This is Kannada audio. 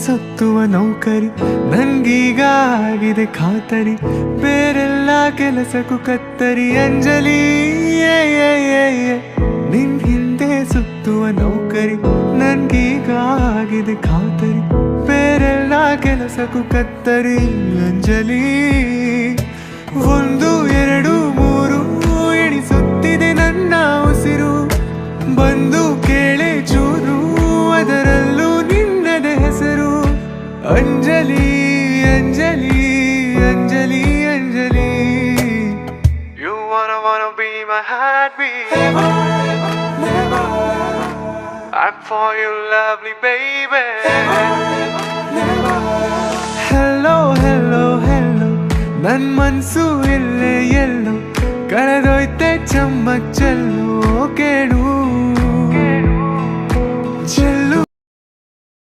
ಸುತ್ತುವ ನೌಕರಿ ನನ್ಗೀಗ ಆಗಿದೆ ಖಾತರಿ ಬೇರೆಲ್ಲ ಕೆಲಸಕ್ಕೂ ಕತ್ತರಿ ಅಂಜಲಿ ನಿನ್ ಹಿಂದೆ ಸುತ್ತುವ ನೌಕರಿ ನನ್ಗೀಗ ಆಗಿದೆ ಖಾತರಿ ಬೇರೆಲ್ಲ ಕೆಲಸಕ್ಕೂ ಕತ್ತರಿ ಅಂಜಲಿ ಒಂದು ಎರಡು ಮೂರು ಎಣಿಸುತ್ತಿದೆ ನನ್ನ ಉಸಿರು ಬಂದು ಕೇಳೆ ಚೂರು ಅದರಲ್ಲೂ ನಿನ್ನದ ಹೆಸರು Anjali Anjali Anjali Anjali You wanna be my heartbeat I'm for you lovely baby Hello hello hello ನನ್ ಮನ್ಸು ಎಲ್ಲೇ ಎಲ್ಲೋ ಕಳೆದೋಯ್ತೆ ಚಮ್ಮಕ್ ಚೆಲ್ಲೋ ಕೇಳು